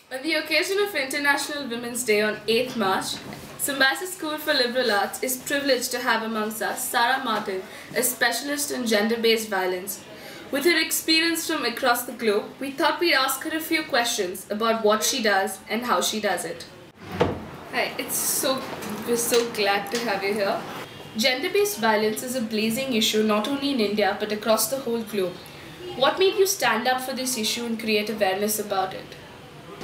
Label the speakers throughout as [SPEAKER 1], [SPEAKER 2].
[SPEAKER 1] On the occasion of International Women's Day on 8th March, Symbiosis School for Liberal Arts is privileged to have amongst us Sarah Martin, a specialist in gender-based violence. With her experience from across the globe, we thought we'd ask her a few questions about what she does and how she does it. Hi, we're so glad to have you here. Gender-based violence is a blazing issue not only in India but across the whole globe. What made you stand up for this issue and create awareness about it?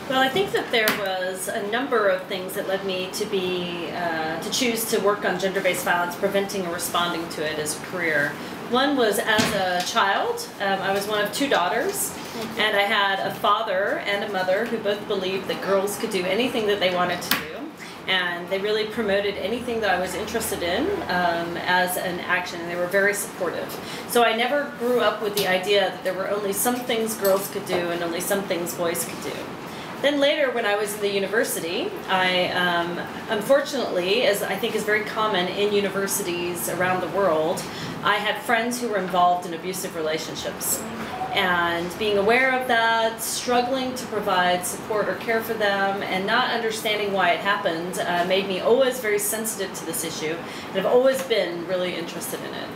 [SPEAKER 2] Well, I think that there was a number of things that led me to choose to work on gender-based violence, preventing or responding to it as a career. One was as a child. I was one of two daughters, and I had a father and a mother who both believed that girls could do anything that they wanted to do, and they really promoted anything that I was interested in as an action, and they were very supportive. So I never grew up with the idea that there were only some things girls could do and only some things boys could do. Then later, when I was in the university, I unfortunately, as I think is very common in universities around the world, I had friends who were involved in abusive relationships. And being aware of that, struggling to provide support or care for them, and not understanding why it happened made me always very sensitive to this issue, and I've always been really interested in it.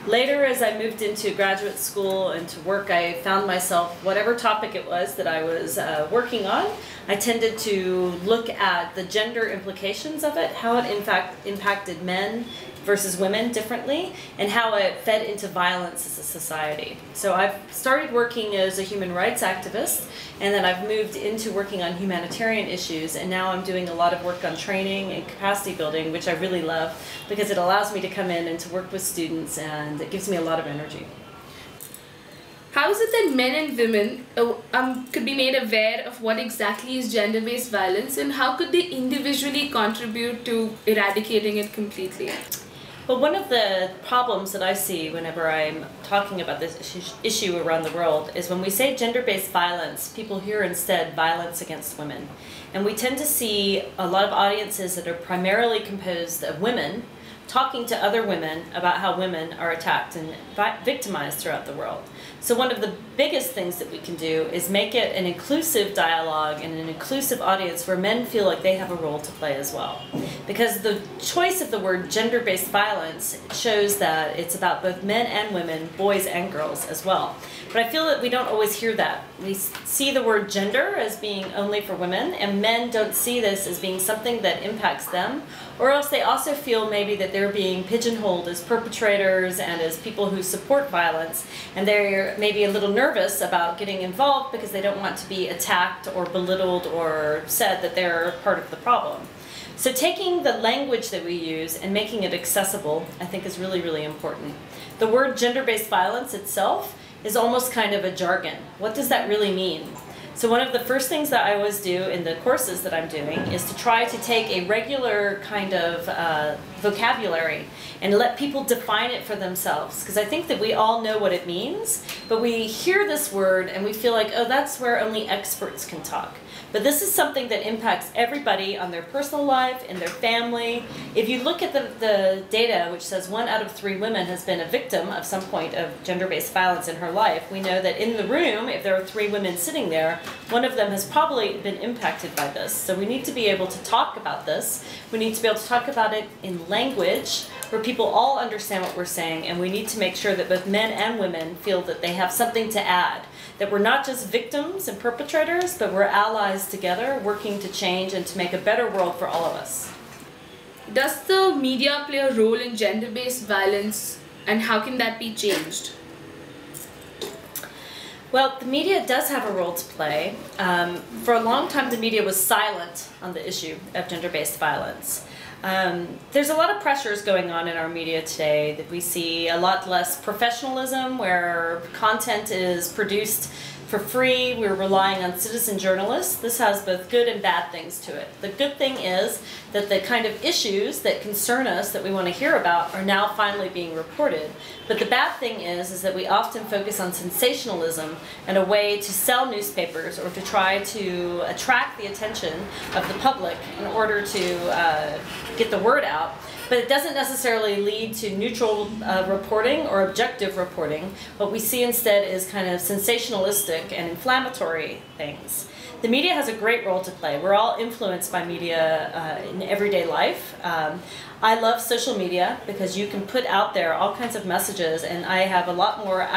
[SPEAKER 2] Later, as I moved into graduate school and to work, I found myself, whatever topic it was that I was working on, I tended to look at the gender implications of it, how it in fact impacted men versus women differently, and how it fed into violence as a society. So I've started working as a human rights activist, and then I've moved into working on humanitarian issues, and now I'm doing a lot of work on training and capacity building, which I really love because it allows me to come in and to work with students, and it gives me a lot of energy.
[SPEAKER 1] How is it that men and women could be made aware of what exactly is gender-based violence, and how could they individually contribute to eradicating it completely?
[SPEAKER 2] Well, one of the problems that I see whenever I'm talking about this issue around the world is when we say gender-based violence, people hear instead violence against women. And we tend to see a lot of audiences that are primarily composed of women talking to other women about how women are attacked and victimized throughout the world. So one of the biggest things that we can do is make it an inclusive dialogue and an inclusive audience where men feel like they have a role to play as well. Because the choice of the word gender-based violence shows that it's about both men and women, boys and girls as well. But I feel that we don't always hear that. We see the word gender as being only for women, and men don't see this as being something that impacts them, or else they also feel maybe that they're being pigeonholed as perpetrators and as people who support violence, and they're maybe a little nervous about getting involved because they don't want to be attacked or belittled or said that they're part of the problem. So taking the language that we use and making it accessible, I think, is really, really important. The word gender-based violence itself is almost kind of a jargon. What does that really mean? So one of the first things that I always do in the courses that I'm doing is to try to take a regular kind of vocabulary and let people define it for themselves. Because I think that we all know what it means, but we hear this word and we feel like, oh, that's where only experts can talk. But this is something that impacts everybody on their personal life, in their family. If you look at the data, which says 1 out of 3 women has been a victim of some point of gender-based violence in her life, we know that in the room, if there are 3 women sitting there, one of them has probably been impacted by this. So we need to be able to talk about this. We need to be able to talk about it in language where people all understand what we're saying, and we need to make sure that both men and women feel that they have something to add. That we're not just victims and perpetrators, but we're allies together working to change and to make a better world for all of us.
[SPEAKER 1] Does the media play a role in gender-based violence, and how can that be changed?
[SPEAKER 2] Well, the media does have a role to play. For a long time, the media was silent on the issue of gender-based violence. There's a lot of pressures going on in our media today that we see a lot less professionalism where content is produced for free. We're relying on citizen journalists. This has both good and bad things to it. The good thing is that the kind of issues that concern us that we want to hear about are now finally being reported. But the bad thing is that we often focus on sensationalism and a way to sell newspapers or to try to attract the attention of the public in order to get the word out. But it doesn't necessarily lead to neutral reporting or objective reporting. What we see instead is kind of sensationalistic and inflammatory things. The media has a great role to play. We're all influenced by media in everyday life. I love social media because you can put out there all kinds of messages, and I have a lot more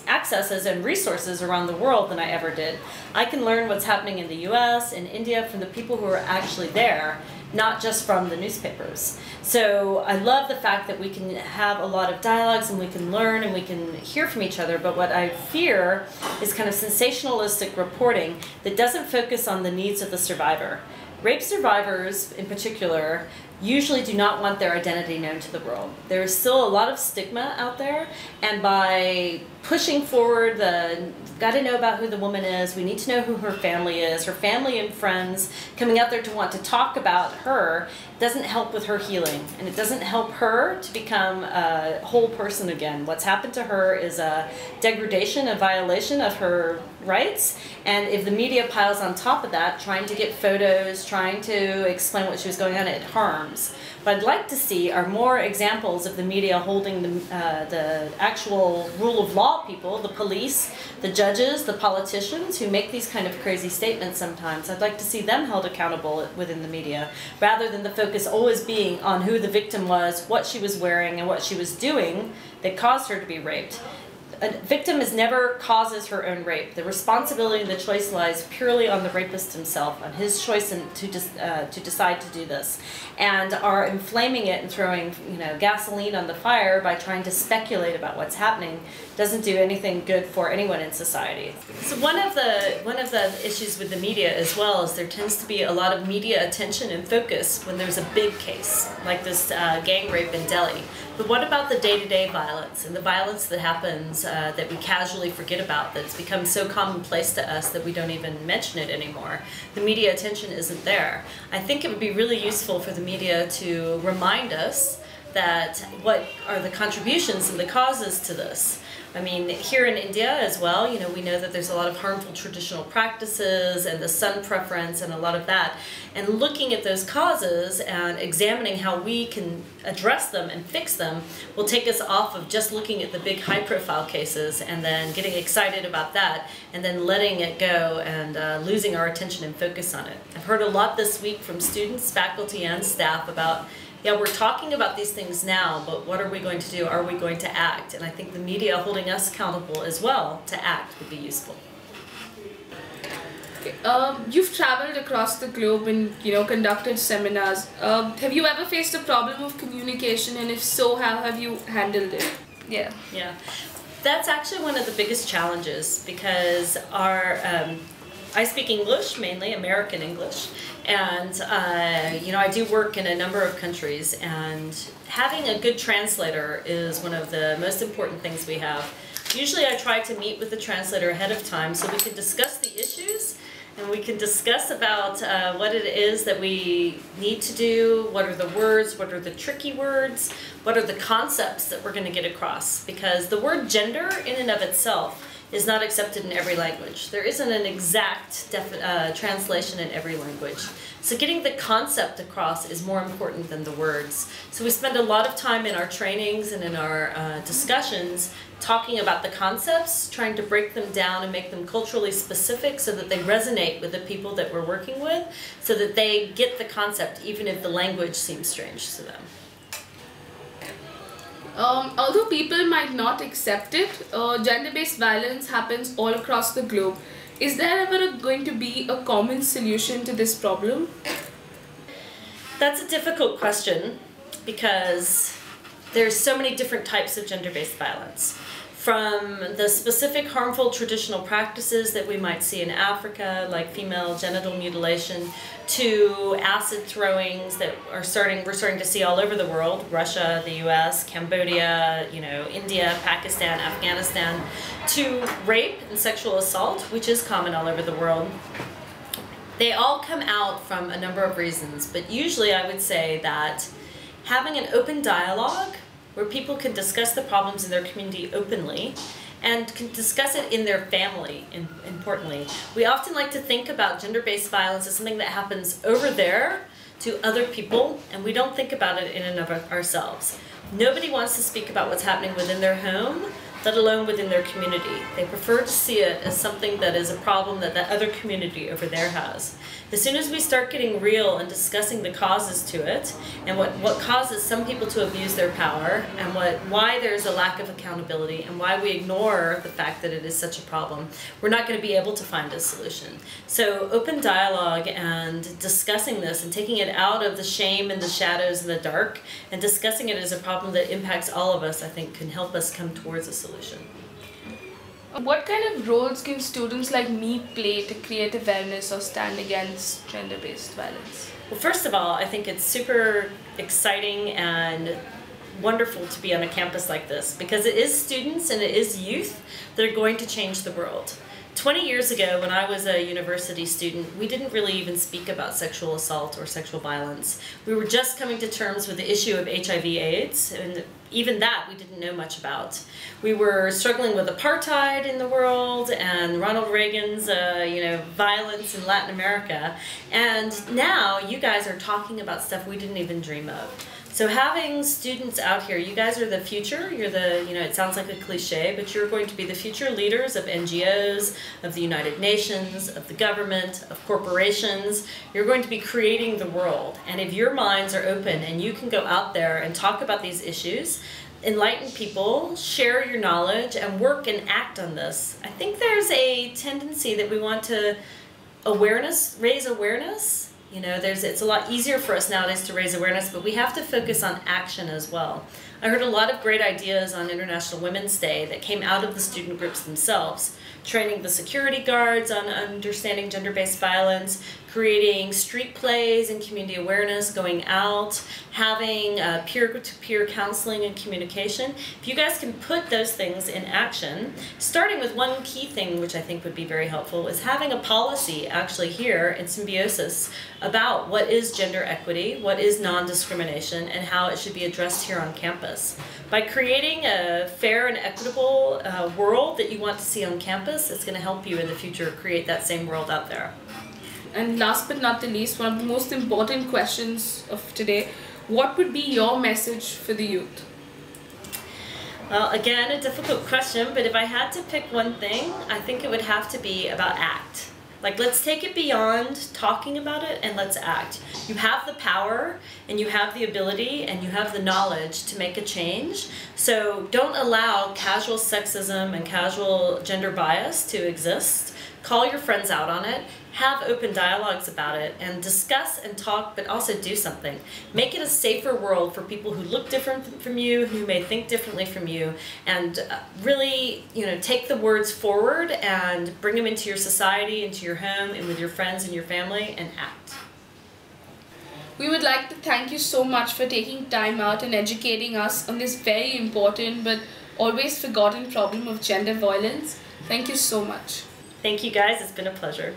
[SPEAKER 2] accesses and resources around the world than I ever did. I can learn what's happening in the US and India from the people who are actually there, not just from the newspapers. So I love the fact that we can have a lot of dialogues and we can learn and we can hear from each other, but what I fear is kind of sensationalistic reporting that doesn't focus on the needs of the survivor. Rape survivors, in particular, usually do not want their identity known to the world. There is still a lot of stigma out there, and by pushing forward got to know about who the woman is, we need to know who her family and friends, coming out there to want to talk about her, doesn't help with her healing, and it doesn't help her to become a whole person again. What's happened to her is a degradation, a violation of her rights, and if the media piles on top of that, trying to get photos, trying to explain what she was going on, it harms. What I'd like to see are more examples of the media holding the actual rule of law people, the police, the judges, the politicians who make these kind of crazy statements sometimes. I'd like to see them held accountable within the media, rather than the focus always being on who the victim was, what she was wearing, and what she was doing that caused her to be raped. A victim never causes her own rape. The responsibility and the choice lies purely on the rapist himself, on his choice to decide to do this, and are inflaming it and throwing gasoline on the fire by trying to speculate about what's happening doesn't do anything good for anyone in society. So one of the issues with the media as well is there tends to be a lot of media attention and focus when there's a big case like this gang rape in Delhi. But what about the day-to-day violence and the violence that happens that we casually forget about, that's become so commonplace to us that we don't even mention it anymore? The media attention isn't there. I think it would be really useful for the media to remind us that what are the contributions and the causes to this. I mean, here in India as well, we know that there's a lot of harmful traditional practices and the sun preference and a lot of that. And looking at those causes and examining how we can address them and fix them will take us off of just looking at the big high-profile cases and then getting excited about that and then letting it go and losing our attention and focus on it. I've heard a lot this week from students, faculty, and staff about, yeah, we're talking about these things now, but what are we going to do? Are we going to act? And I think the media holding us accountable as well to act would be useful.
[SPEAKER 1] Okay. You've traveled across the globe and conducted seminars. Have you ever faced a problem of communication, and if so, how have you handled it?
[SPEAKER 2] Yeah. That's actually one of the biggest challenges, because I speak English, mainly American English, and I do work in a number of countries, and having a good translator is one of the most important things we have. Usually I try to meet with the translator ahead of time so we can discuss the issues and we can discuss about what it is that we need to do, what are the words, what are the tricky words, what are the concepts that we're going to get across, because the word gender in and of itself is not accepted in every language. There isn't an exact translation in every language. So getting the concept across is more important than the words. So we spend a lot of time in our trainings and in our discussions talking about the concepts, trying to break them down and make them culturally specific so that they resonate with the people that we're working with, so that they get the concept even if the language seems strange to them.
[SPEAKER 1] Although people might not accept it, gender-based violence happens all across the globe. Is there ever going to be a common solution to this problem?
[SPEAKER 2] That's a difficult question, because there's so many different types of gender-based violence. From the specific harmful traditional practices that we might see in Africa, like female genital mutilation, to acid throwings that we're starting to see all over the world, Russia, the US, Cambodia, India, Pakistan, Afghanistan, to rape and sexual assault, which is common all over the world. They all come out from a number of reasons, but usually I would say that having an open dialogue where people can discuss the problems in their community openly and can discuss it in their family, importantly. We often like to think about gender-based violence as something that happens over there to other people, and we don't think about it in and of ourselves. Nobody wants to speak about what's happening within their home let alone within their community. They prefer to see it as something that is a problem that that other community over there has. As soon as we start getting real and discussing the causes to it, and what causes some people to abuse their power, and why there's a lack of accountability, and why we ignore the fact that it is such a problem, we're not going to be able to find a solution. So open dialogue and discussing this and taking it out of the shame and the shadows and the dark, and discussing it as a problem that impacts all of us, I think can help us come towards a solution.
[SPEAKER 1] What kind of roles can students like me play to create awareness or stand against gender-based violence?
[SPEAKER 2] Well, first of all, I think it's super exciting and wonderful to be on a campus like this, because it is students and it is youth that are going to change the world. 20 years ago, when I was a university student, we didn't really even speak about sexual assault or sexual violence. We were just coming to terms with the issue of HIV/AIDS, and even that we didn't know much about. We were struggling with apartheid in the world and Ronald Reagan's violence in Latin America. And now you guys are talking about stuff we didn't even dream of. So having students out here, you guys are the future. You're the, it sounds like a cliche, but you're going to be the future leaders of NGOs, of the United Nations, of the government, of corporations. You're going to be creating the world. And if your minds are open and you can go out there and talk about these issues, enlighten people, share your knowledge, and work and act on this, I think there's a tendency that we want to raise awareness. It's a lot easier for us nowadays to raise awareness, but we have to focus on action as well. I heard a lot of great ideas on International Women's Day that came out of the student groups themselves. Training the security guards on understanding gender-based violence, creating street plays and community awareness, going out, having peer-to-peer counseling and communication. If you guys can put those things in action, starting with one key thing which I think would be very helpful is having a policy actually here in Symbiosis about what is gender equity, what is non-discrimination, and how it should be addressed here on campus. By creating a fair and equitable world that you want to see on campus, it's going to help you in the future create that same world out there.
[SPEAKER 1] And last but not the least, one of the most important questions of today, what would be your message for the youth?
[SPEAKER 2] Well, again, a difficult question, but if I had to pick one thing, I think it would have to be about act. Like, let's take it beyond talking about it and let's act. You have the power and you have the ability and you have the knowledge to make a change. So don't allow casual sexism and casual gender bias to exist. Call your friends out on it. Have open dialogues about it and discuss and talk, but also do something. Make it a safer world for people who look different from you, who may think differently from you, and really, take the words forward and bring them into your society, into your home, and with your friends and your family, and act.
[SPEAKER 1] We would like to thank you so much for taking time out and educating us on this very important but always forgotten problem of gender violence. Thank you so much.
[SPEAKER 2] Thank you guys, it's been a pleasure.